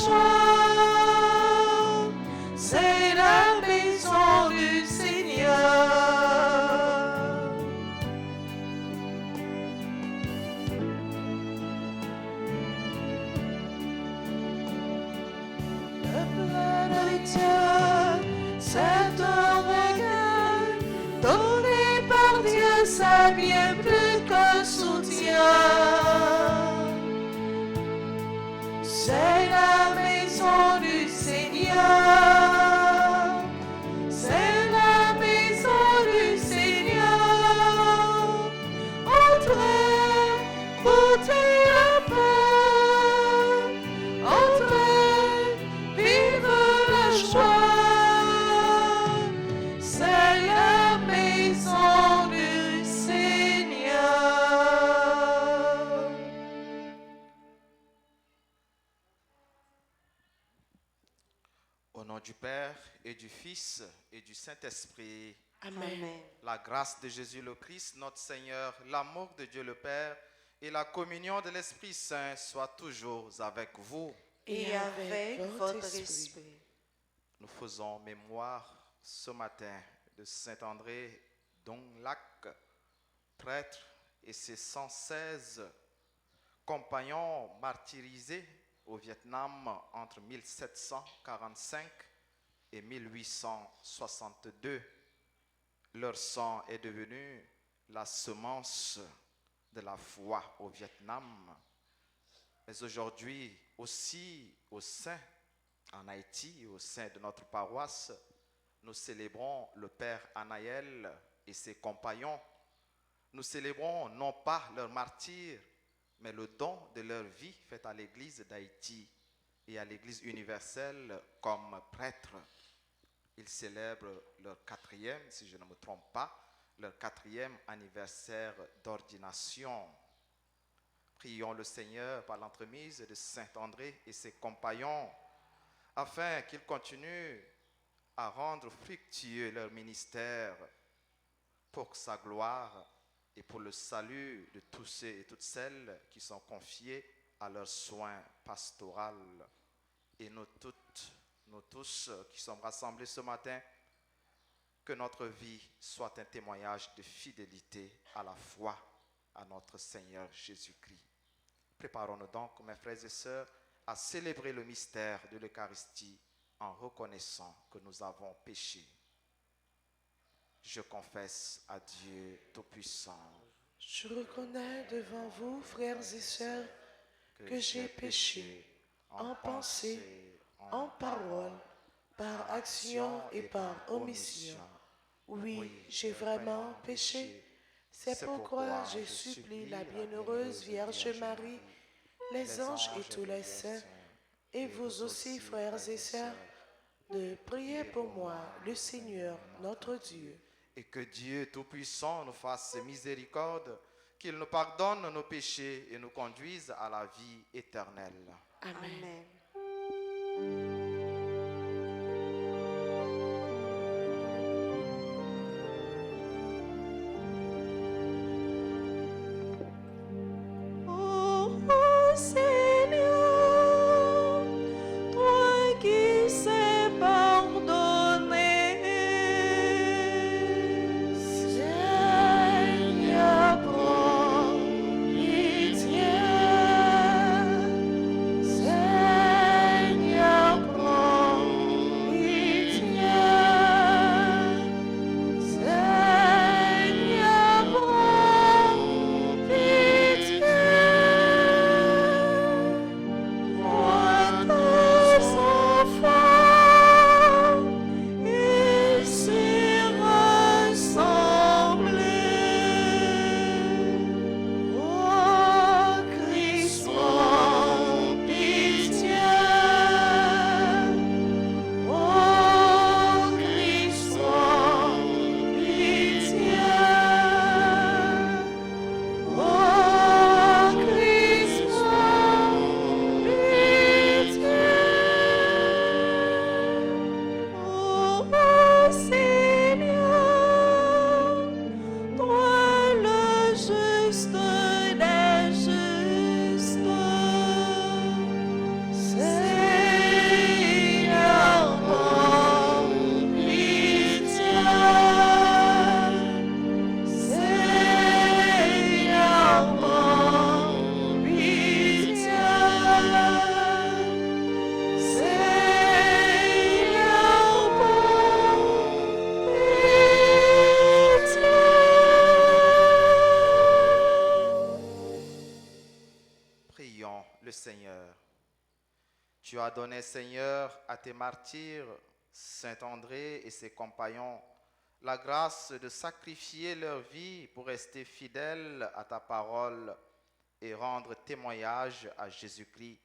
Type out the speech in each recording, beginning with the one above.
joie, c'est la maison du Seigneur. Le plein de Dieu, c'est un recueil donné par Dieu, c'est bien plus qu'un soutien. C'est la maison du Seigneur. C'est la maison du Seigneur. Entrez, goûtez la paix. Entrez, vive la joie. C'est la maison du Seigneur. Au nom du Père et du Fils et du Saint-Esprit, Amen. la grâce de Jésus le Christ, notre Seigneur, l'amour de Dieu le Père et la communion de l'Esprit Saint soient toujours avec vous. Et avec votre esprit. Nous faisons mémoire ce matin de Saint André Dong-Lac, prêtre, et ses 116 compagnons martyrisés au Vietnam entre 1745 et 1862. Leur sang est devenu la semence de la foi au Vietnam. Mais aujourd'hui aussi au sein, en Haïti, au sein de notre paroisse, nous célébrons le Père Anaël et ses compagnons. Nous célébrons non pas leur martyre, mais le don de leur vie fait à l'Église d'Haïti et à l'Église universelle comme prêtres. Ils célèbrent leur 4e, si je ne me trompe pas, leur 4e anniversaire d'ordination. Prions le Seigneur par l'entremise de Saint André et ses compagnons, afin qu'ils continuent à rendre fructueux leur ministère pour sa gloire et pour le salut de tous ceux et toutes celles qui sont confiés à leurs soins pastoral. Et nous toutes, nous tous qui sommes rassemblés ce matin, que notre vie soit un témoignage de fidélité à la foi à notre Seigneur Jésus-Christ. Préparons-nous donc, mes frères et sœurs, à célébrer le mystère de l'Eucharistie en reconnaissant que nous avons péché. Je confesse à Dieu Tout-Puissant. Je reconnais devant vous, frères et sœurs, que j'ai péché en pensée, en parole, par action et par omission. Oui, j'ai vraiment péché. C'est pourquoi je supplie la bienheureuse Vierge Marie, les anges et tous les saints, et vous aussi, frères et sœurs, de prier pour moi, le Seigneur, notre Dieu. Et que Dieu Tout-Puissant nous fasse miséricorde, qu'il nous pardonne nos péchés et nous conduise à la vie éternelle. Amen. Oh, Seigneur, toi qui sais pardonner, Seigneur, prends pitié, Seigneur. Tu as donné, Seigneur, à tes martyrs, Saint André et ses compagnons, la grâce de sacrifier leur vie pour rester fidèles à ta parole et rendre témoignage à Jésus-Christ.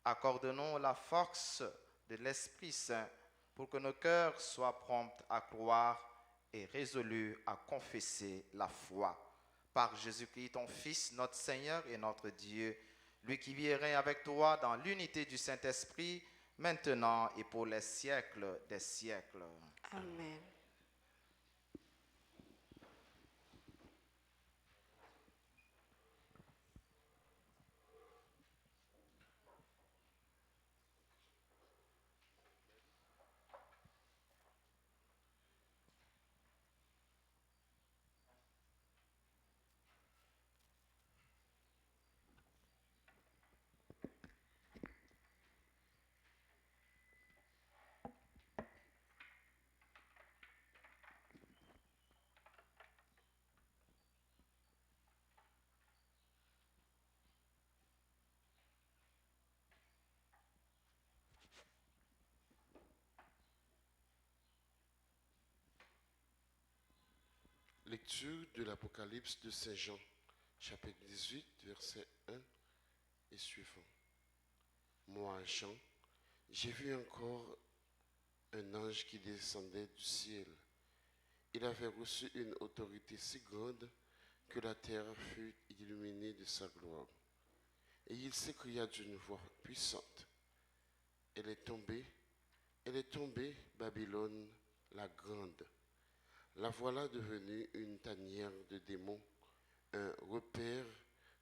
Accorde-nous la force de l'Esprit Saint pour que nos cœurs soient prompts à croire et résolus à confesser la foi. Par Jésus-Christ, ton Fils, notre Seigneur et notre Dieu, lui qui vit et règne avec toi dans l'unité du Saint-Esprit, maintenant et pour les siècles des siècles. Amen. Lecture de l'Apocalypse de Saint Jean, chapitre 18, verset 1 et suivant. Moi, Jean, j'ai vu encore un ange qui descendait du ciel. Il avait reçu une autorité si grande que la terre fut illuminée de sa gloire. Et il s'écria d'une voix puissante, elle est tombée, Babylone la grande. La voilà devenue une tanière de démons, un repère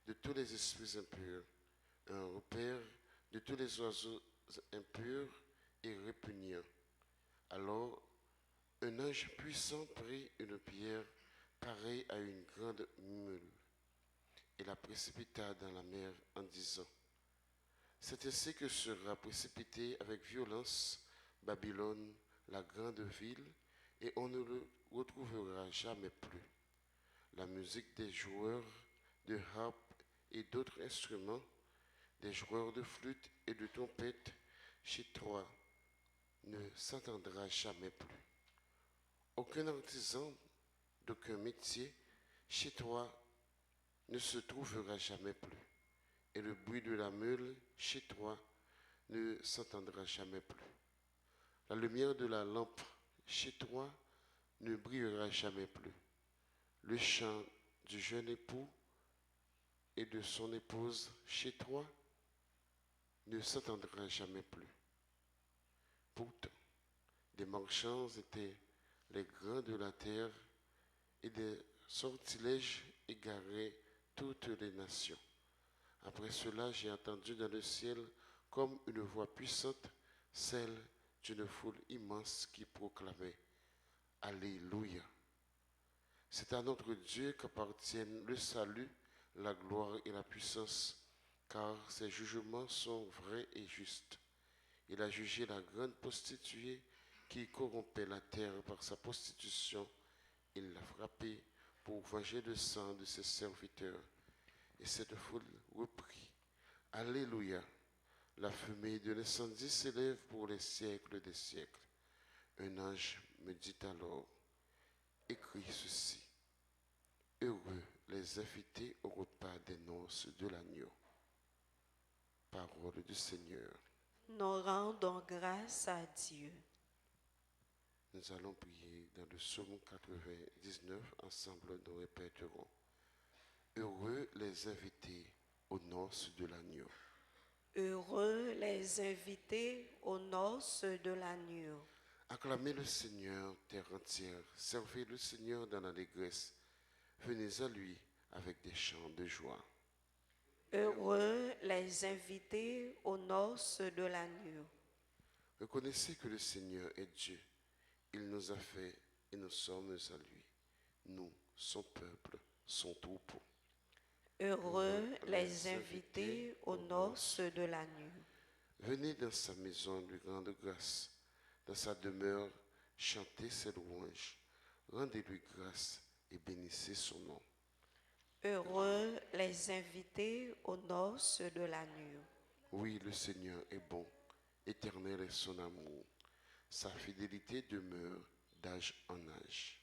de tous les esprits impurs, un repère de tous les oiseaux impurs et répugnants. Alors, un ange puissant prit une pierre pareille à une grande meule et la précipita dans la mer en disant, c'est ainsi que sera précipitée avec violence Babylone, la grande ville, et on ne le retrouvera jamais plus. La musique des joueurs de harpe et d'autres instruments, des joueurs de flûte et de trompette chez toi ne s'entendra jamais plus. Aucun artisan d'aucun métier chez toi ne se trouvera jamais plus. Et le bruit de la meule chez toi ne s'entendra jamais plus. La lumière de la lampe chez toi ne brillera jamais plus. Le chant du jeune époux et de son épouse chez toi ne s'entendra jamais plus. Pourtant, des marchands étaient les grands de la terre et des sortilèges égaraient toutes les nations. Après cela, j'ai entendu dans le ciel comme une voix puissante, celle d'une foule immense qui proclamait « Alléluia ». C'est à notre Dieu qu'appartiennent le salut, la gloire et la puissance, car ses jugements sont vrais et justes. Il a jugé la grande prostituée qui corrompait la terre par sa prostitution. Il l'a frappée pour venger le sang de ses serviteurs. Et cette foule reprit. Alléluia. La fumée de l'incendie s'élève pour les siècles des siècles. Un ange me dit alors, écris ceci. Heureux les invités au repas des noces de l'agneau. Parole du Seigneur. Nous rendons grâce à Dieu. Nous allons prier dans le psaume 99. Ensemble, nous répéterons. Heureux les invités aux noces de l'agneau. Heureux les invités aux noces de l'agneau. Acclamez le Seigneur, terre entière. Servez le Seigneur dans l'allégresse. Venez à lui avec des chants de joie. Heureux les invités aux noces de l'agneau. Reconnaissez que le Seigneur est Dieu. Il nous a fait et nous sommes à lui. Nous, son peuple, son troupeau. Heureux les invités aux noces de l'agneau. Venez dans sa maison de grande grâce. Dans sa demeure, chantez ses louanges. Rendez-lui grâce et bénissez son nom. Heureux les invités aux noces de l'agneau. Oui, le Seigneur est bon. L'Éternel est son amour. Sa fidélité demeure d'âge en âge.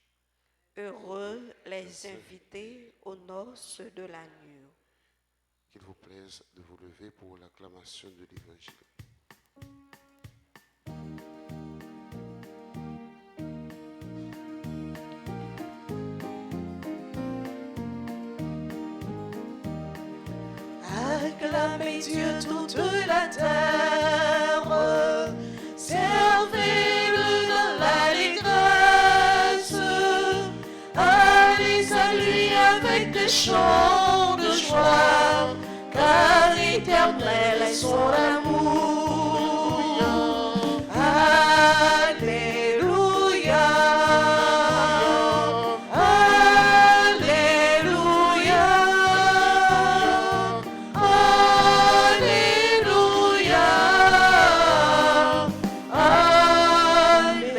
Heureux les invités aux noces de l'agneau. Qu'il vous plaise de vous lever pour l'acclamation de l'Évangile. Acclamez Dieu toute la terre, servez-le dans l'allégresse, allez à lui avec des chants de joie, car éternel est son amour. Alléluia, Alléluia, Alléluia, Alléluia.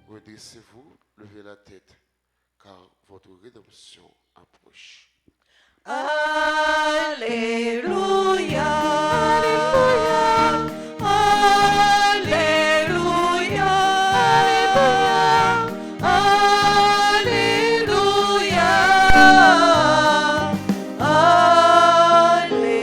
Redressez-vous, levez la tête, car votre rédemption approche. Alléluia, Alléluia, Alléluia, Alléluia.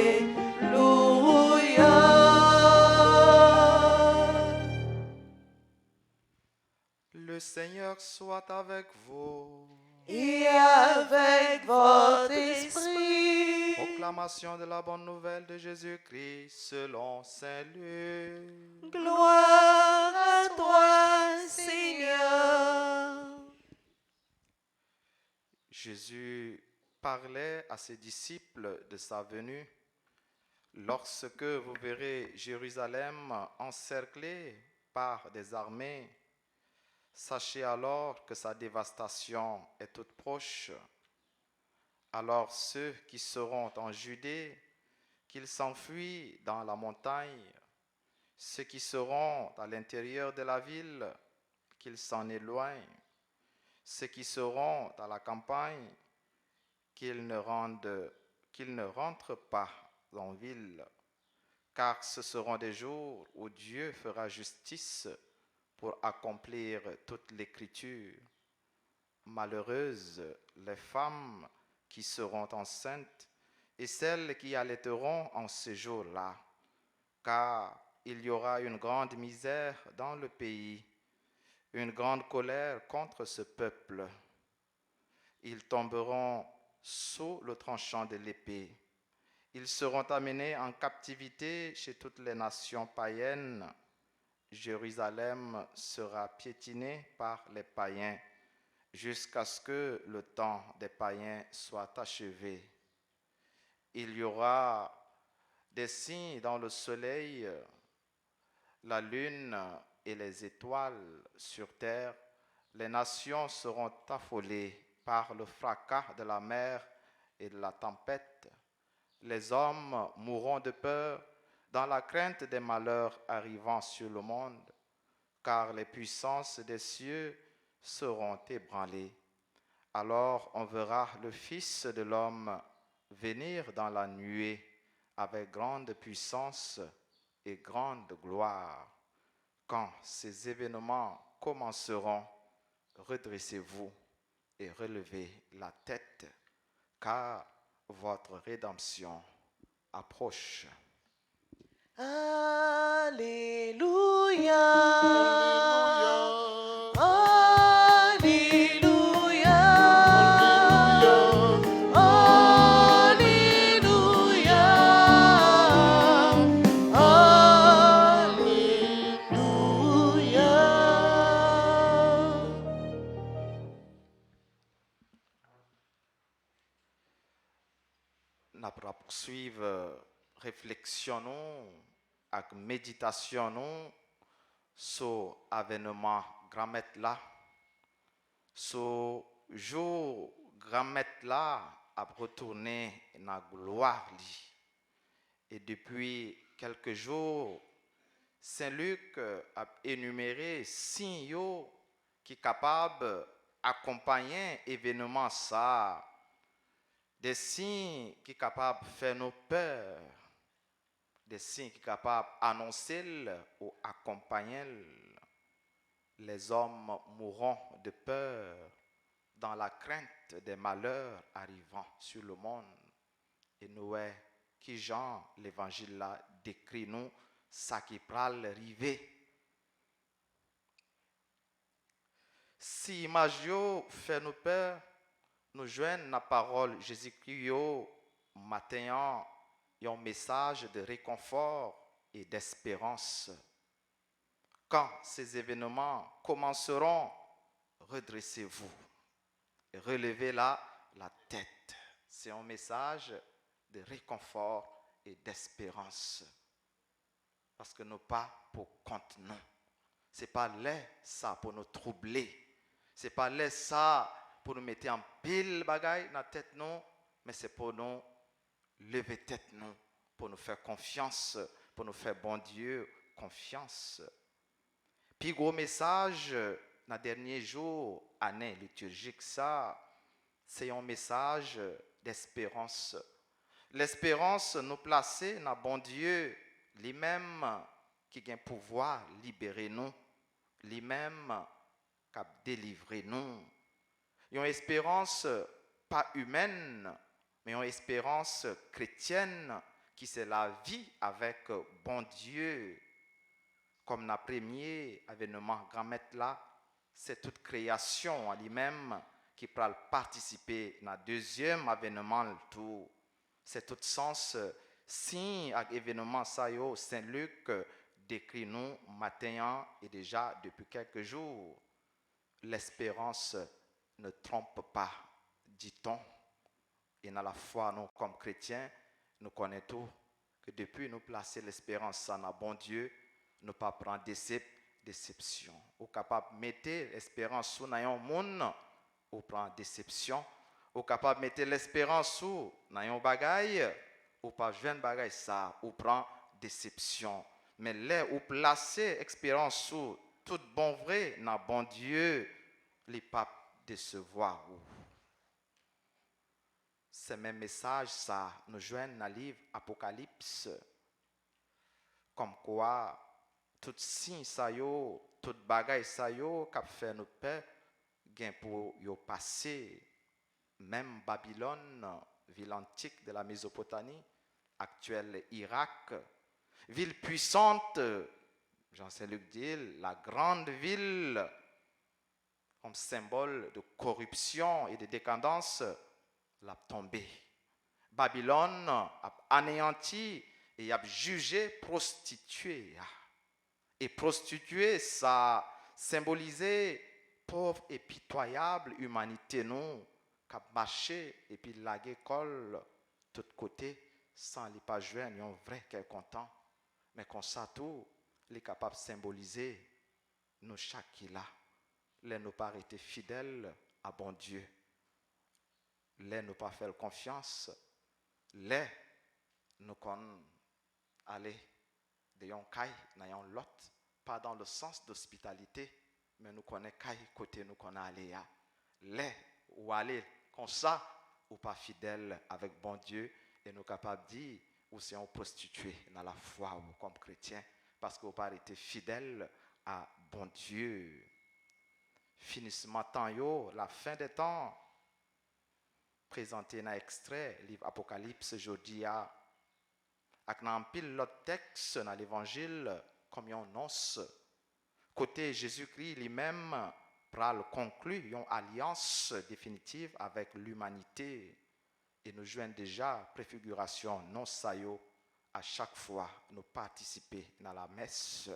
Le Seigneur soit avec vous. Et avec votre esprit. Proclamation de la bonne nouvelle de Jésus-Christ selon Saint Luc. Gloire à toi, Seigneur. Jésus parlait à ses disciples de sa venue. Lorsque vous verrez Jérusalem encerclée par des armées, sachez alors que sa dévastation est toute proche. Alors ceux qui seront en Judée, qu'ils s'enfuient dans la montagne. Ceux qui seront à l'intérieur de la ville, qu'ils s'en éloignent. Ceux qui seront à la campagne, qu'ils ne rentrent pas en ville. Car ce seront des jours où Dieu fera justice pour accomplir toute l'écriture. Malheureuses les femmes qui seront enceintes et celles qui allaiteront en ce jour-là, car il y aura une grande misère dans le pays, une grande colère contre ce peuple. Ils tomberont sous le tranchant de l'épée. Ils seront amenés en captivité chez toutes les nations païennes. Jérusalem sera piétinée par les païens jusqu'à ce que le temps des païens soit achevé. Il y aura des signes dans le soleil, la lune et les étoiles sur terre. Les nations seront affolées par le fracas de la mer et de la tempête. Les hommes mourront de peur dans la crainte des malheurs arrivant sur le monde, car les puissances des cieux seront ébranlées. Alors on verra le Fils de l'homme venir dans la nuée avec grande puissance et grande gloire. Quand ces événements commenceront, redressez-vous et relevez la tête, car votre rédemption approche. Alléluia. Alléluia. Alléluia. Nous allons poursuivre, réflexionnons et méditationnons sur l'événement grand là, sur jour grand là à retourner dans la gloire. Et depuis quelques jours, Saint Luc a énuméré signaux qui sont capables d'accompagner l'événement ça. Des signes qui sont capables de faire nos peurs, des signes qui sont capables d'annoncer ou accompagner. Les hommes mourront de peur dans la crainte des malheurs arrivant sur le monde. Et nous, qui Jean, l'évangile là, décrit nous, ça qui pral arriver. Si image yo fait nous peur, nous joignons la parole Jésus-Christ yo matin un message de réconfort et d'espérance. Quand ces événements commenceront, redressez-vous et relevez la tête. C'est un message de réconfort et d'espérance. Parce que nous pas pour compte nous. Ce n'est pas là ça pour nous troubler. Ce n'est pas là ça pour nous mettre en pile bagaille dans la tête nous, mais c'est pour nous lever tête nous, pour nous faire confiance, pour nous faire bon Dieu confiance. Puis gros message dans les derniers jours, année liturgique, ça, c'est un message d'espérance. L'espérance nous placer dans bon Dieu, lui-même qui a le pouvoir de libérer nous, lui-même qui a délivré nous. Une espérance pas humaine, mais une espérance chrétienne qui c'est la vie avec bon Dieu. Comme dans le premier événement grand-maître là, c'est toute création en lui-même qui peut participer dans le deuxième événement le tout. C'est tout sens signe à l'événement ça yo Saint Luc décrit nous matin et déjà depuis quelques jours. L'espérance ne trompe pas, dit-on. Et dans la foi, nous, comme chrétiens, nous connaissons que depuis nous placer l'espérance en bon Dieu, nous pas prendre déception. Ou capable de mettre l'espérance sur un monde, ou prendre déception. Ou capable de mettre l'espérance sur un bagaille, ou pas jeune bagaille ça, ou prend déception. Mais là où placer l'espérance sur tout bon vrai, dans bon Dieu, les papes décevoir. Ce même message, ça, nous joignent dans le livre Apocalypse. Comme quoi, tout signe ça yo, tout bagaille ça yo, qu'a fait nos pères, gain pour yo passer. Même Babylone, ville antique de la Mésopotamie, actuelle Irak, ville puissante, Jean-Saint-Luc dit, la grande ville, comme symbole de corruption et de décadence, l'a tombé. Babylone a anéanti et a jugé prostituée. Et prostituée, ça symbolisait pauvre et pitoyable humanité, nous, qui a marché et puis la école de tous côtés sans les pas joindre un vrai qu'elle content. Mais comme ça, tout, il est capable de symboliser nous chaque qui là. Les nous pas été fidèles à bon Dieu. Les nous pas faire confiance. Les nous qu'on aller de yon kai na yon lot, pas dans le sens d'hospitalité, mais nous connaissons kai côté nous qu'on aller à. Les ou aller comme ça ou pas fidèle avec bon Dieu et nous capables de dire ou c'est un prostitué dans la foi ou comme chrétien parce qu'on pas été fidèle à bon Dieu. Finissement temps yo, la fin des temps, présenté dans l'extrait, livre Apocalypse, jeudi à un pile l'autre texte dans l'évangile, comme une noce. Côté Jésus-Christ lui-même, pral conclut une alliance définitive avec l'humanité. Et nous joignons déjà préfiguration non sayo à chaque fois nous participer dans la messe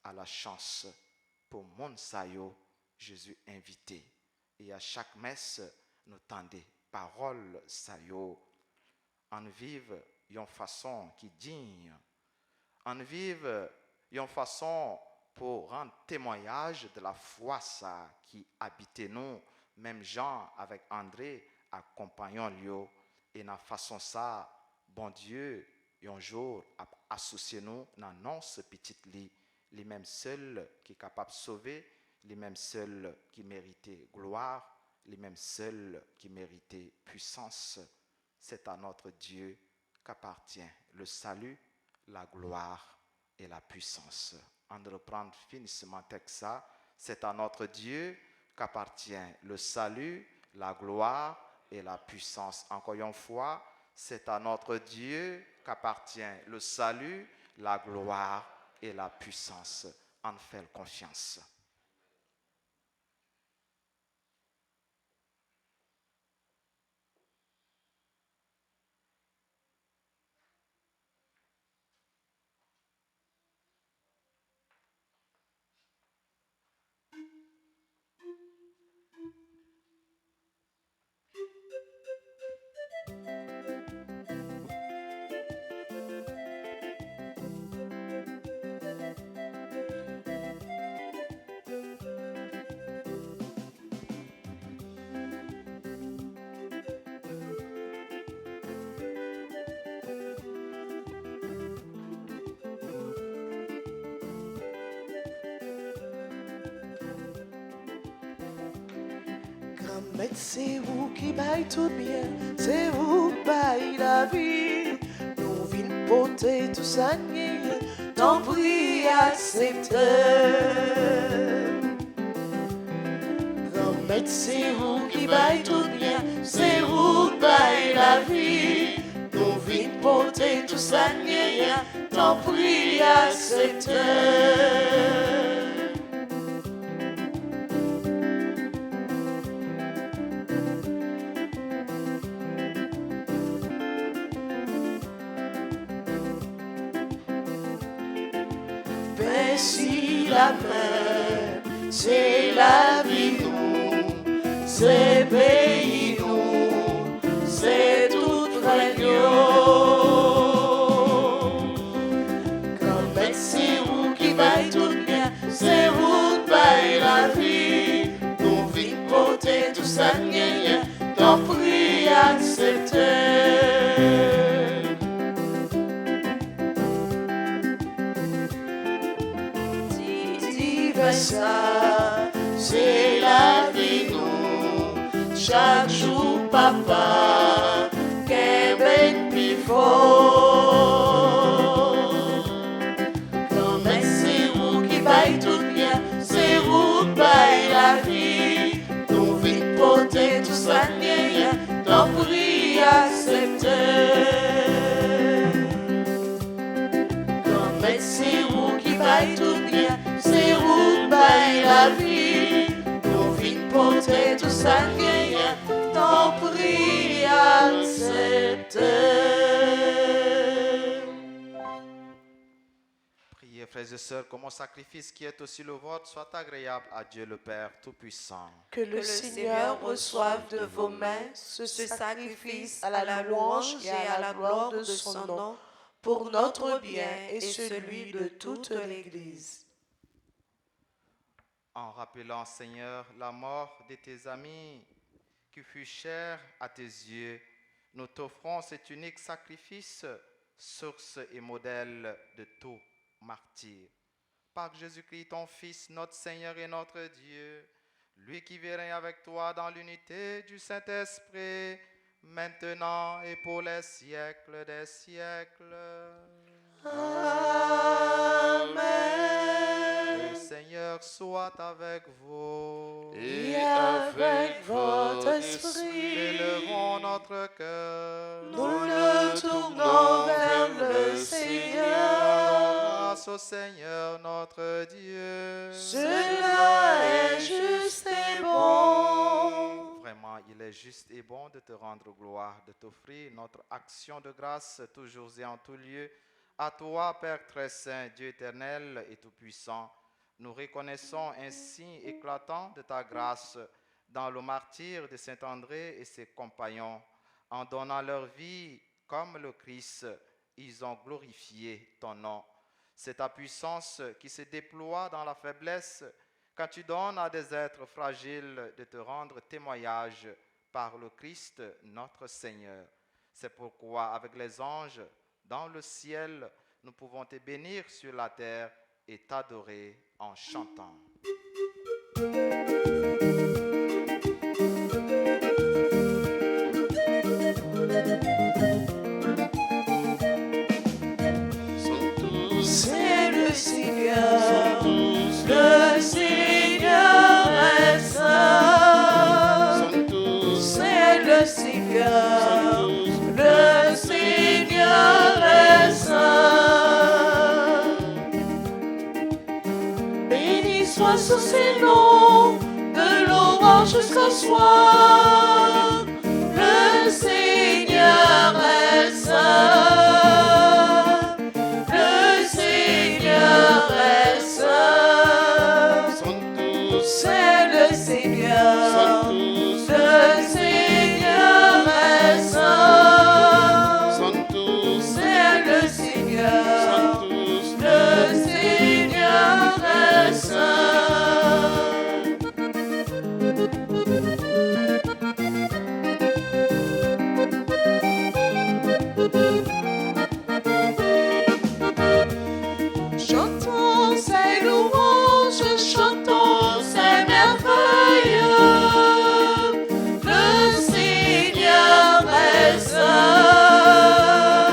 à la chance pour mon sayo Jésus invité. Et à chaque messe, nous tendez parole sayo. En vive une façon qui digne. En vive une façon pour rendre témoignage de la foi ça qui habitait nous. Même Jean avec André accompagnant lui. Et dans façon ça, bon Dieu, un jour a associé nous dans non ce petit lit. Les mêmes seuls qui est capable de sauver, les mêmes seuls qui méritent gloire, lui-même seul qui méritait puissance. C'est à notre Dieu qu'appartient le salut, la gloire et la puissance. En reprendre finissement texte ça, c'est à notre Dieu qu'appartient le salut, la gloire et la puissance. Encore une fois, c'est à notre Dieu qu'appartient le salut, la gloire et la puissance. En fait confiance. Grand-mère, c'est vous qui baille tout bien, c'est vous qui baille la vie. Nous vîmes porter tout ça, t'en prie, accepte. Grand-mère, c'est vous qui baille tout bien, c'est vous qui baille la vie. Nous vîmes porter tout ça, t'en prie, accepte. Si la mer, c'est la vie nous, c'est pays nous, c'est tout vrai quand même c'est vous qui baille tout bien, c'est vous qui baille la vie, nous vîmes porter tout ça, t'en prie accepter. Ça, c'est la vie nous, chaque jour papa, qu'est ben plus fort. Quand même c'est vous qui baille tout bien, c'est vous qui baille la vie, nous vîmes porter tout ça, t'en prie accepter. Quand même c'est vous qui baille tout bien, c'est vous baille la vie, nous vîmes porter tout ça, t'en prie accepter. Priez, frères et sœurs, que mon sacrifice qui est aussi le vôtre soit agréable à Dieu le Père Tout-Puissant. Que le Seigneur reçoive de vos mains ce sacrifice à la louange et à la gloire de son nom, pour notre bien et celui de toute l'Église. En rappelant, Seigneur, la mort de tes amis qui fut chère à tes yeux, nous t'offrons cet unique sacrifice, source et modèle de tout martyr. Par Jésus-Christ, ton Fils, notre Seigneur et notre Dieu, lui qui vit avec toi dans l'unité du Saint-Esprit, maintenant et pour les siècles des siècles. Amen. Le Seigneur soit avec vous. Et avec votre esprit, Élevons notre cœur. nous le tournons vers le Seigneur. Grâce au Seigneur notre Dieu. Cela est juste et bon. Vraiment, il est juste et bon de te rendre gloire, de t'offrir notre action de grâce toujours et en tout lieu. À toi, Père très saint, Dieu éternel et tout-puissant, nous reconnaissons un signe éclatant de ta grâce dans le martyre de Saint-André et ses compagnons. En donnant leur vie comme le Christ, ils ont glorifié ton nom. C'est ta puissance qui se déploie dans la faiblesse quand tu donnes à des êtres fragiles de te rendre témoignage par le Christ notre Seigneur. C'est pourquoi avec les anges dans le ciel, nous pouvons te bénir sur la terre et t'adorer en chantant. ses noms de l'aurore jusqu'au soir. Le Seigneur est saint. Le Seigneur est saint. C'est le Seigneur. Le Seigneur est saint. C'est le Seigneur. Le Seigneur est saint. Chantons ses louanges, chantons ses merveilles. Le Seigneur est saint.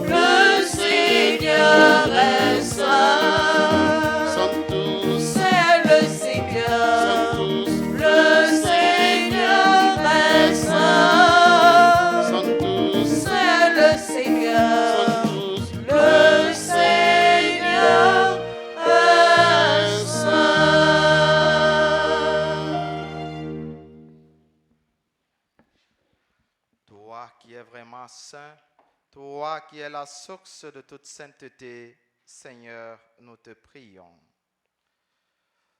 Le Seigneur est saint. C'est le Seigneur. Le Seigneur est saint. C'est le Seigneur. Le Seigneur est saint. Toi qui es vraiment saint, toi qui es la source de toute sainteté, Seigneur, nous te prions.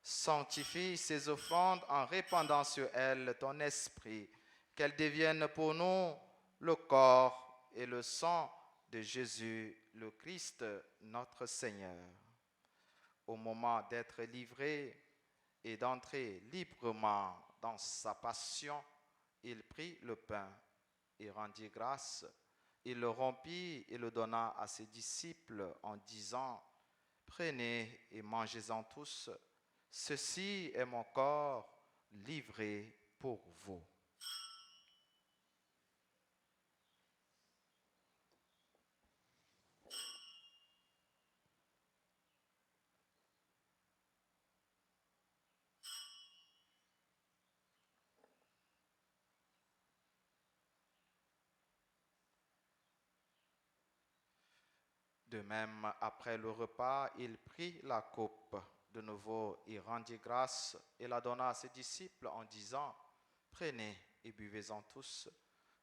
Sanctifie ces offrandes en répandant sur elles ton esprit, qu'elles deviennent pour nous le corps et le sang de Jésus, le Christ, notre Seigneur. Au moment d'être livré et d'entrer librement dans sa passion, il prit le pain et rendit grâce. Il le rompit et le donna à ses disciples en disant, « Prenez et mangez-en tous. Ceci est mon corps livré pour vous. » De même, après le repas, il prit la coupe. De nouveau, il rendit grâce et la donna à ses disciples en disant, « Prenez et buvez-en tous,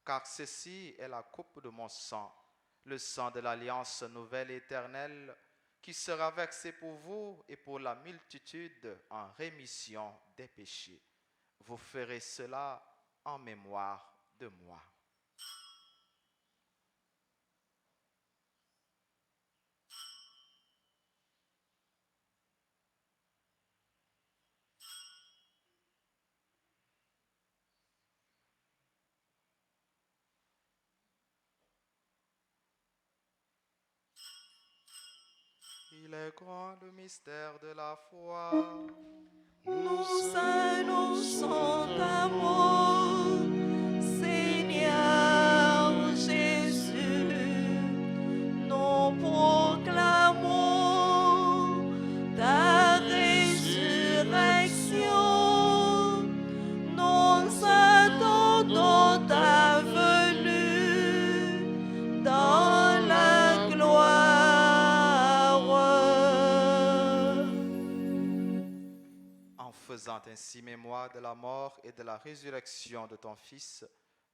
car ceci est la coupe de mon sang, le sang de l'alliance nouvelle et éternelle, qui sera versé pour vous et pour la multitude en rémission des péchés. Vous ferez cela en mémoire de moi. » Il est grand le mystère de la foi. Nous annonçons ta mort, Seigneur Jésus. Nous proclamons ta résurrection. Nous attendons ta venue dans la gloire. En faisant ainsi mémoire de la mort et de la résurrection de ton Fils,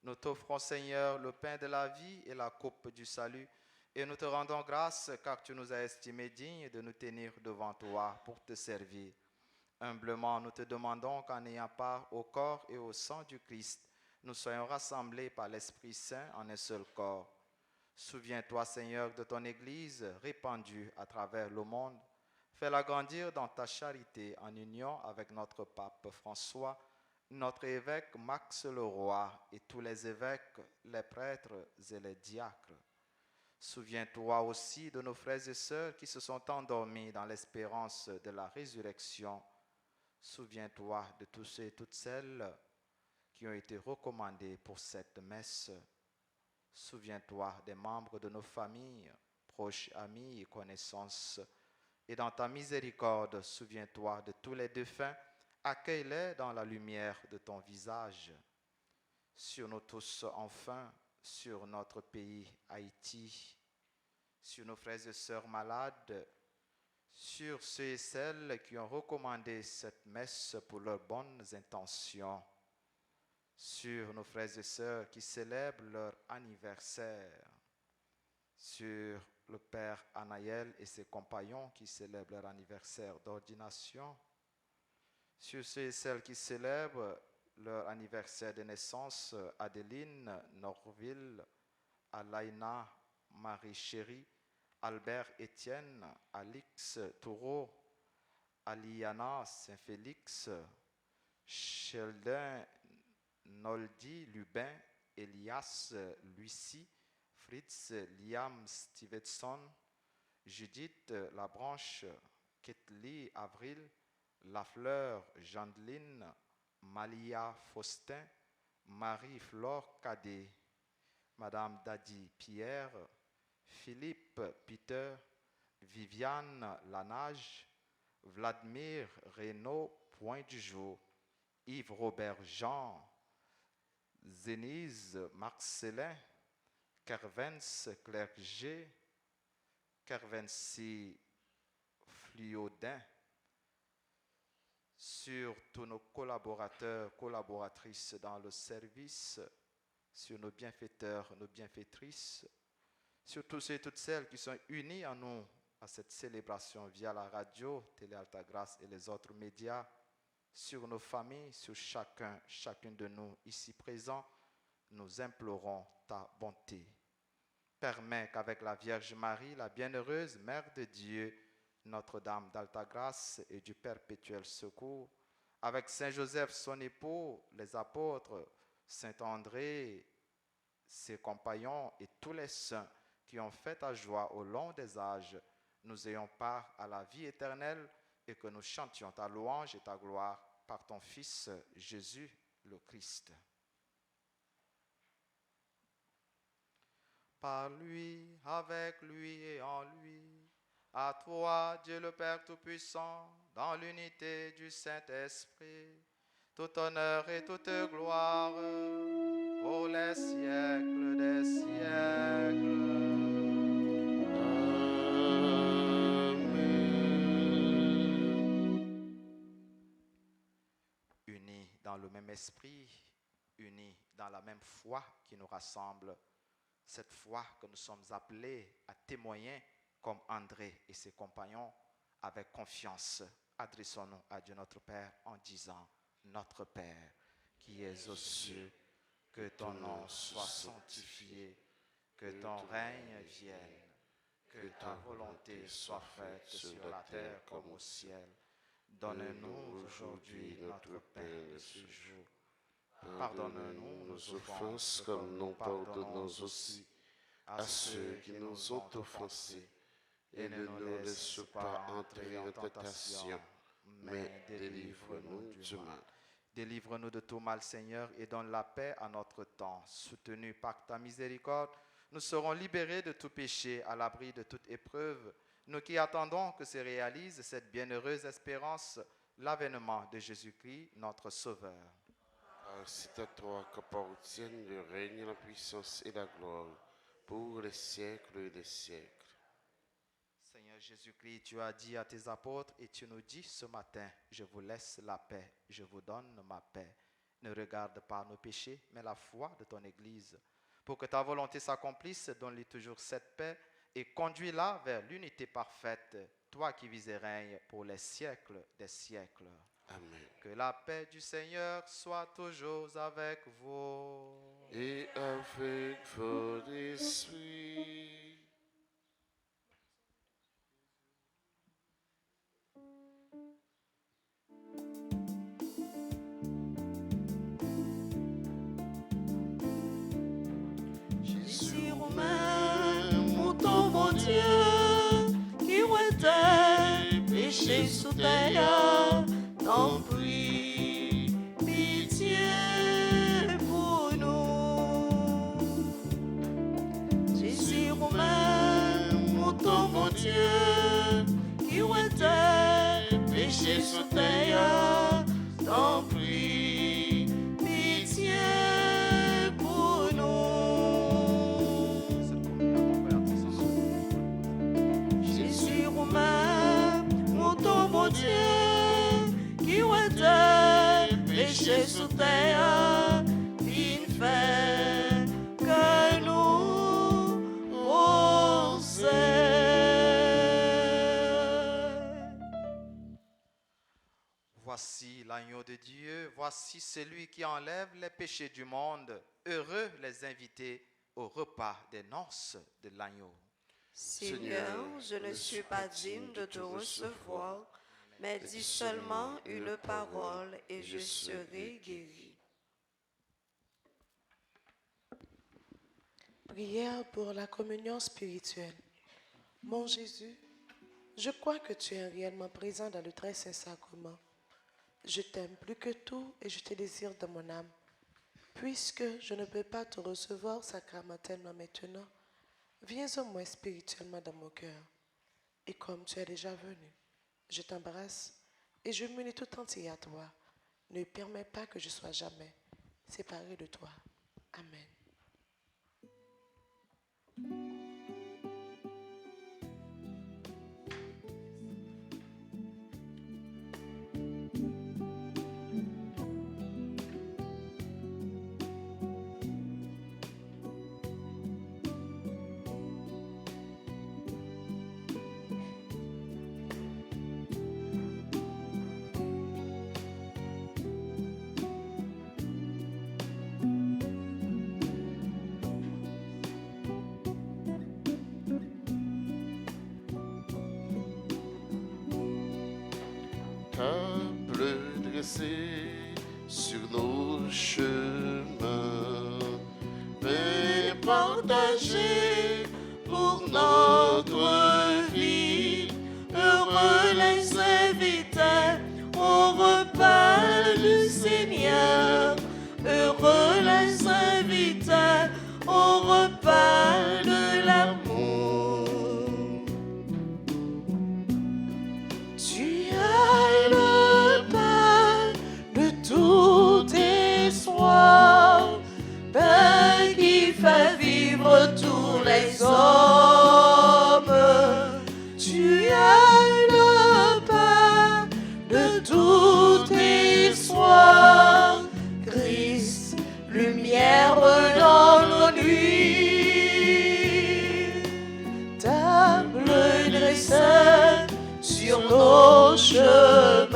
nous t'offrons, Seigneur, le pain de la vie et la coupe du salut, et nous te rendons grâce car tu nous as estimés dignes de nous tenir devant toi pour te servir. Humblement, nous te demandons qu'en ayant part au corps et au sang du Christ, nous soyons rassemblés par l'Esprit Saint en un seul corps. Souviens-toi, Seigneur, de ton Église répandue à travers le monde. Fais-la grandir dans ta charité en union avec notre pape François, notre évêque Max Leroy et tous les évêques, les prêtres et les diacres. Souviens-toi aussi de nos frères et sœurs qui se sont endormis dans l'espérance de la résurrection. Souviens-toi de tous ceux et toutes celles qui ont été recommandés pour cette messe. Souviens-toi des membres de nos familles, proches, amis et connaissances. Et dans ta miséricorde, souviens-toi de tous les défunts, accueille-les dans la lumière de ton visage. Sur nous tous, enfin, sur notre pays Haïti, sur nos frères et sœurs malades, sur ceux et celles qui ont recommandé cette messe pour leurs bonnes intentions, sur nos frères et sœurs qui célèbrent leur anniversaire, sur le Père Anaël et ses compagnons qui célèbrent leur anniversaire d'ordination, sur ceux et celles qui célèbrent leur anniversaire de naissance, Adeline Norville, Alaina Marie Chéri, Albert Étienne, Alix Toureau, Aliana Saint-Félix, Sheldon Noldi Lubin, Elias Lucie, Fritz Liam Stevenson, Judith Labranche, Ketli Avril, Lafleur Jandeline, Malia Faustin, Marie-Flore Cadet, Madame Dadi Pierre, Philippe Peter, Viviane Lanage, Vladimir Reynaud Point du Jour, Yves Robert Jean, Zénise Marcelin, Kervens Clerget, Kervensi Fliodin, sur tous nos collaborateurs, collaboratrices dans le service, sur nos bienfaiteurs, nos bienfaitrices, sur tous ceux et toutes celles qui sont unis en nous à cette célébration via la radio, Télé Altagrace et les autres médias, sur nos familles, sur chacune de nous ici présents, nous implorons ta bonté. Permets qu'avec la Vierge Marie, la bienheureuse Mère de Dieu, Notre-Dame d'Altagrace et du Perpétuel Secours, avec Saint Joseph son époux, les apôtres, Saint André, ses compagnons et tous les saints qui ont fait ta joie au long des âges, nous ayons part à la vie éternelle et que nous chantions ta louange et ta gloire par ton Fils Jésus le Christ. Par lui, avec lui et en lui, à toi, Dieu le Père Tout-Puissant, dans l'unité du Saint-Esprit, tout honneur et toute gloire pour les siècles des siècles. Unis dans le même esprit, unis dans la même foi qui nous rassemble, cette foi que nous sommes appelés à témoigner comme André et ses compagnons, avec confiance, adressons-nous à Dieu notre Père en disant: Notre Père, qui es aux cieux, que ton nom soit sanctifié, que ton règne vienne, que ta volonté soit faite sur la terre comme au ciel. Donne-nous aujourd'hui notre pain de ce jour. Pardonne-nous nos offenses comme nous pardonnons aussi à ceux qui nous ont offensés. Et ne nous laisse pas entrer en tentation, mais délivre-nous du mal. Délivre-nous de tout mal, Seigneur, et donne la paix à notre temps. Soutenus par ta miséricorde, nous serons libérés de tout péché, à l'abri de toute épreuve. Nous qui attendons que se réalise cette bienheureuse espérance, l'avènement de Jésus-Christ, notre Sauveur. C'est à toi qu'appartiennent le règne, la puissance et la gloire, pour les siècles des siècles. Seigneur Jésus-Christ, tu as dit à tes apôtres et tu nous dis ce matin: je vous laisse la paix, je vous donne ma paix. Ne regarde pas nos péchés, mais la foi de ton Église. Pour que ta volonté s'accomplisse, donne-lui toujours cette paix et conduis-la vers l'unité parfaite, toi qui vis et règnes pour les siècles des siècles. Amen. Que la paix du Seigneur soit toujours avec vous. Et avec votre esprit. Jésus Romain, mouton mon Dieu, qui retient péché sous terre, t'en prie, pitié pour nous. Jésus Romain, mouton mon Dieu, qui retient péché sous terre, t'en prie, pitié pour nous. Jésus Romain, sous terre, il fait que nous oser. Voici l'agneau de Dieu, voici celui qui enlève les péchés du monde. Heureux les invités au repas des noces de l'agneau. Seigneur, je ne suis pas digne de te recevoir, mais dis seulement une parole et je serai guéri. Prière pour la communion spirituelle. Mon Jésus, je crois que tu es réellement présent dans le très saint sacrement. Je t'aime plus que tout et je te désire de mon âme. Puisque je ne peux pas te recevoir sacramentellement maintenant, viens au moins spirituellement dans mon cœur. Et comme tu es déjà venu, je t'embrasse et je m'unis tout entier à toi. Ne permets pas que je sois jamais séparé de toi. Amen. Table dressée sur nos chemins, pain partagé pour notre vie. Heureux les invités au repas du Seigneur. Heureux les invités au repas de l'amour. Tu as le pain de tout espoir, pain qui fait vivre tous les hommes. Tu as le pain de tout espoir, Christ, lumière dans nos nuits. Table dressée sur nos chemins,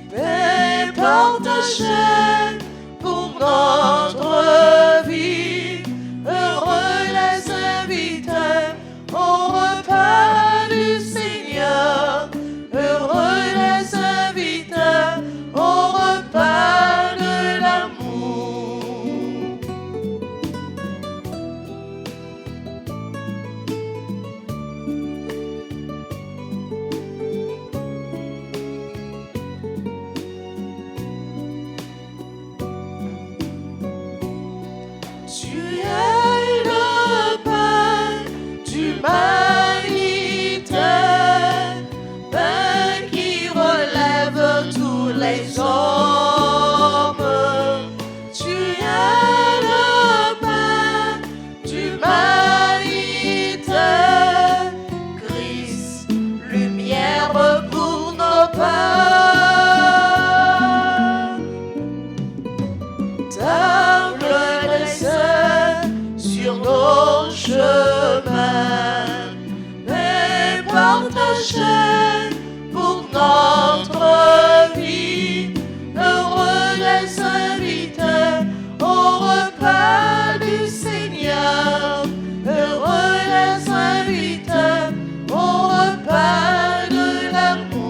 pain partagé pour notre vie. Heureux les invités au repas du Seigneur. Heureux les invités au repas de l'amour. Tu es le pain d'humanité, pain qui relève tous les hommes. Tu es le pain d'humanité, Christ, lumière pour nos pas. Table dressée sur nos chemins, pain partagé pour notre vie. Heureux les invités au repas du Seigneur. Heureux les invités au repas de l'amour.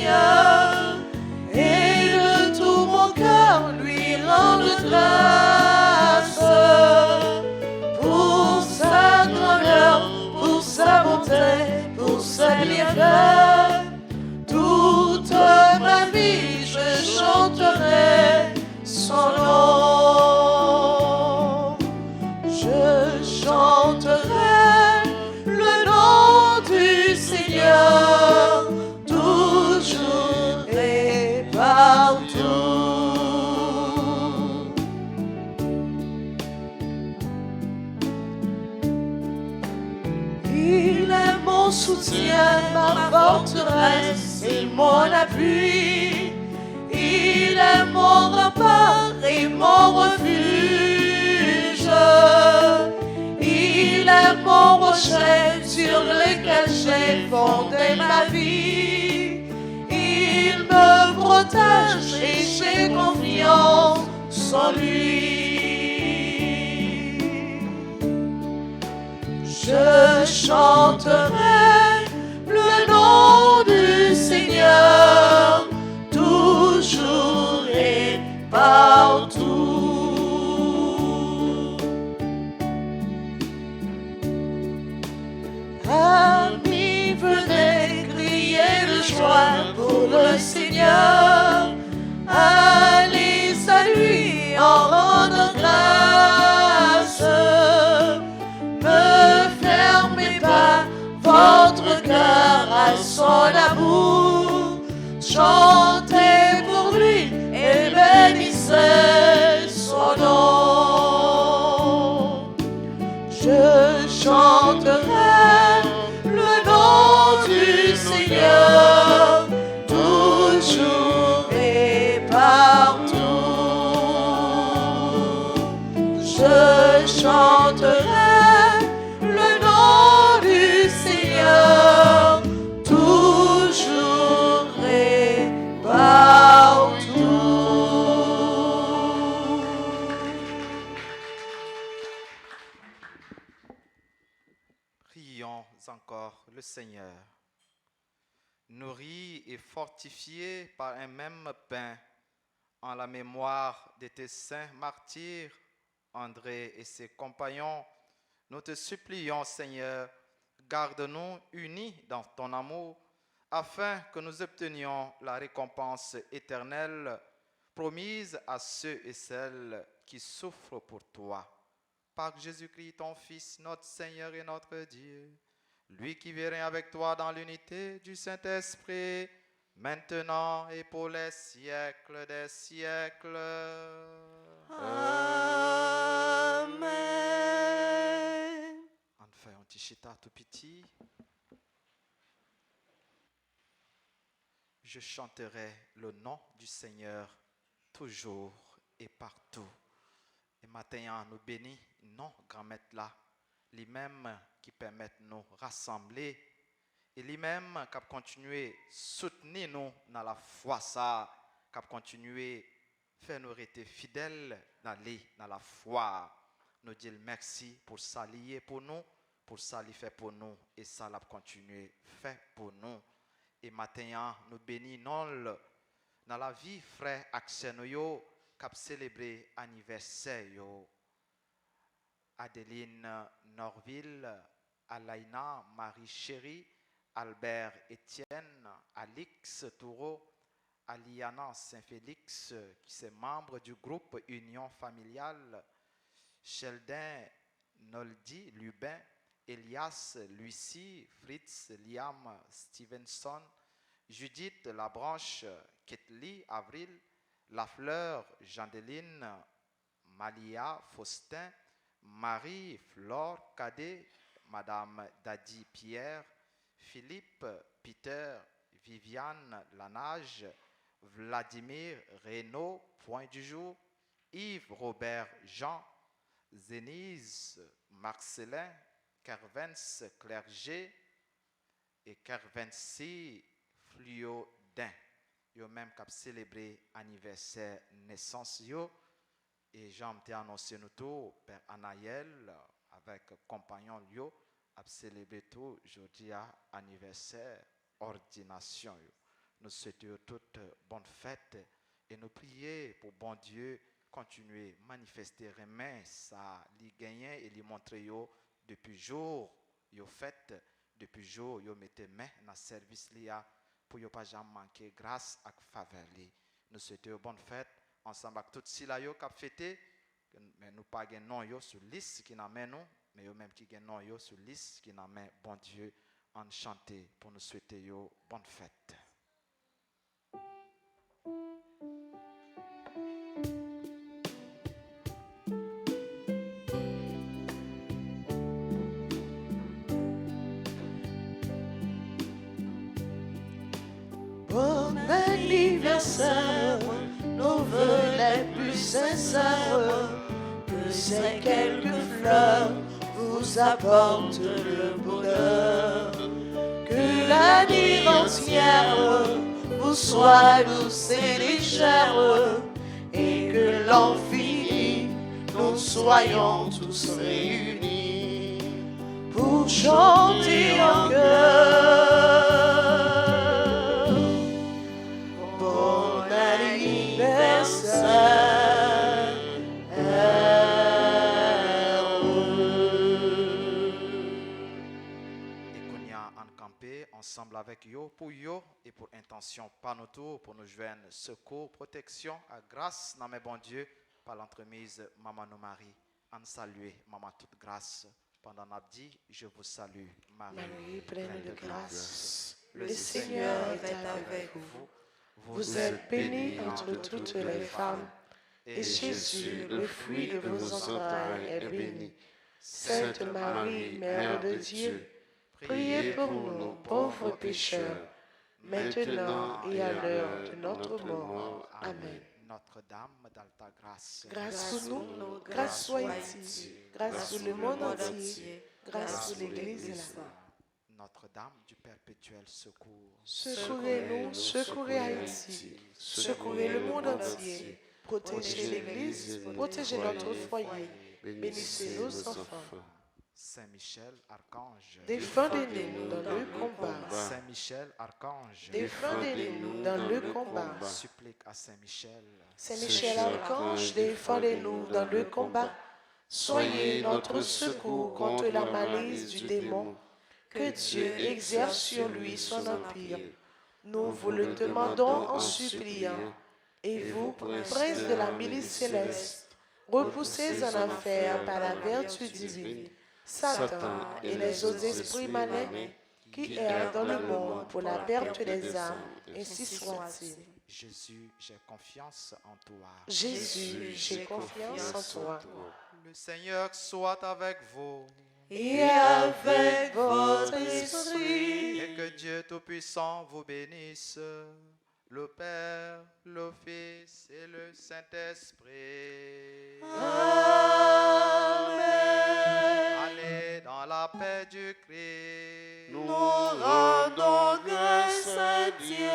Seigneur, et de tout mon cœur lui rendre grâce pour sa grandeur, pour sa bonté, pour sa bienfaits. Toute ma vie je chanterai son nom. Je chanterai le nom du Seigneur, toujours et partout. Il est mon soutien, ma forteresse et mon appui. Il est mon rempart et mon refuge. Il est mon rocher sur lequel j'ai fondé ma vie. Il me protège et j'ai confiance en lui. Je chanterai le nom du Seigneur, toujours et partout. Amis, venez crier de joie pour le Seigneur. Allez à lui en rendant grâce. Ne fermez pas votre cœur à son amour. Chantez pour lui et bénissez son nom. Je chanterai le nom du Seigneur, toujours et partout. Je chanterai le nom du Seigneur, toujours et partout. Prions encore le Seigneur. Nourris et fortifiés par un même pain, en la mémoire de tes saints martyrs, André et ses compagnons, nous te supplions, Seigneur, garde-nous unis dans ton amour, afin que nous obtenions la récompense éternelle promise à ceux et celles qui souffrent pour toi. Par Jésus-Christ, ton Fils, notre Seigneur et notre Dieu, lui qui vit avec toi dans l'unité du Saint-Esprit, maintenant et pour les siècles des siècles. Amen. Enfin, un petit chita tout petit. Je chanterai le nom du Seigneur toujours et partout. Et maintenant, nous bénis, non, grand-maître là, les mêmes qui permettent nous rassembler et les mêmes qui continuent à soutenir nous dans la foi, ça, qui continuent à faire nous rester fidèles dans la foi. Nous disons merci pour ça lié pour nous, pour ça li fait pour nous et ça l'a continué fait pour nous. Et maintenant, nous bénissons dans la vie frère Axel yo qui a célébré anniversaire yo. Adeline Norville, Alaina Marie Chérie, Albert Étienne, Alix Toureau, Aliana Saint-Félix, qui est membre du groupe Union Familiale, Sheldon Noldi Lubin, Elias Lucie, Fritz Liam Stevenson, Judith Labranche, Ketli Avril, Lafleur Jandeline, Malia Faustin, Marie-Flore Cadet, Madame Dadi Pierre, Philippe Peter, Viviane Lanage, Vladimir Reynaud, point du jour, Yves Robert Jean, Zénise Marcelin, Kervens Clergé et Kervensi Fluodin. Yo même qui a célébré anniversaire naissance yo. Et j'ai annoncé nous tout, Père Anaël, avec compagnon Lio, a célébré tout jeudi à anniversaire, ordination. nous souhaitons toutes bonnes fêtes et nous prions pour bon Dieu continuer à manifester remet ça les gagnants et les montrer yo depuis jour yo fait depuis jour yo mettez main dans service là pour yo pas jamais manquer grâce à faveur li. Nous souhaitons bonne fête ensemble avec tout si là yo cap fêter mais nous pas gain non yo sur liste qui n'amène nous mais yo même qui gain non yo sur liste qui n'amène bon Dieu en chanter pour nous souhaiter yo bonne fête. Bon anniversaire, nos vœux les plus sincères, que ces quelques fleurs vous apportent le bonheur, que l'année entière vous soit douce et légère, et que l'an fini, nous soyons tous réunis pour chanter en chœur. Bon anniversaire, Et qu'on y a encampé ensemble avec yo pour yo et pour intention pas nous tout pour nous joindre secours, protection, à grâce dans mes bon Dieu par l'entremise Maman nous Marie. En saluer Maman toute grâce. Pendant l'abdi, je vous salue Marie pleine de grâce, Le Seigneur est avec vous. vous êtes bénie entre toutes les femmes, et Jésus, le fruit de vos entrailles, est béni. Sainte Marie, Mère de Dieu, priez pour nous pauvres pécheurs, maintenant et à l'heure de notre mort. Amen. Notre-Dame d'Alta Grâce. Grâce pour nous, grâce soit ici, grâce pour le monde entier, grâce pour l'Église et la foi. Notre-Dame du perpétuel secours. Secourez-nous, secourez Haïti, secourez le monde entier, protégez l'Église, protégez notre foyer, bénissez nos enfants. Saint-Michel, Archange. Défendez-nous dans le combat, Saint-Michel, Archange. défendez-nous dans le combat. Supplique à Saint-Michel. Saint-Michel Archange, défendez-nous dans le combat. Soyez notre secours contre la malice du démon. Que Dieu exerce sur lui son empire. Nous vous le demandons en suppliant. Et vous, prince de la milice céleste, repoussez en enfer par la vertu divine Satan et les autres esprits malins qui errent dans le monde pour la perte des âmes, ainsi soit-il. Jésus, j'ai confiance en toi. Jésus, j'ai confiance en toi. Le Seigneur soit avec vous. Et avec votre esprit. Et que Dieu Tout-Puissant vous bénisse, le Père, le Fils et le Saint-Esprit. Amen. Allez dans la paix du Christ. Nous rendons grâce à Dieu.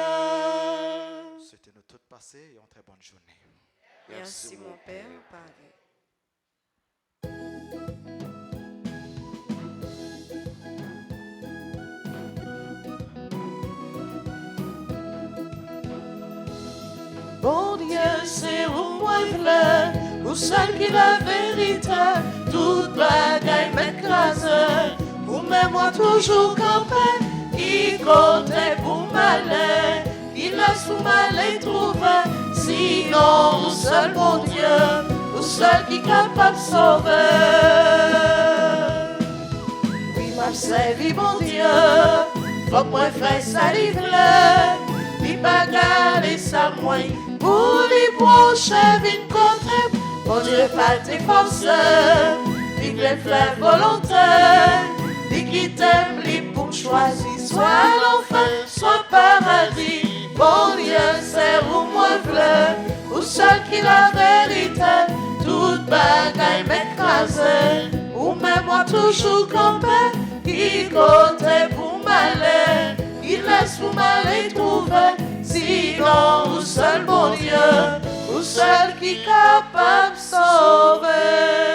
Souhaitez-nous toutes passer et une très bonne journée. Merci mon Père, Père. Bon Dieu, c'est où moi v'là, ou seul qui la vérité, toute bagaille m'écrase, ou même moi toujours campé, qui comptait pour m'aller, qui laisse pour m'aller trouver, sinon, ou seul bon Dieu, ou seul qui capable de sauver. Oui, m'a servi bon Dieu, faut que moi fasse ça livre, li pas garder ça moi. Pour les prochains vins contre, bon Dieu pas tes forces, les faire volontaire, les qui t'aiment, les pour choisir, soit l'enfer, soit paradis. Bon Dieu, c'est où moi v'là, ou seul qui la vérité, toute bagaille m'écrase, ou même moi toujours campé, qui comptait pour m'aller, il laisse pour m'aller trouver. Sinon, ou seul bon Dieu, ou seul qui est capable de sauver.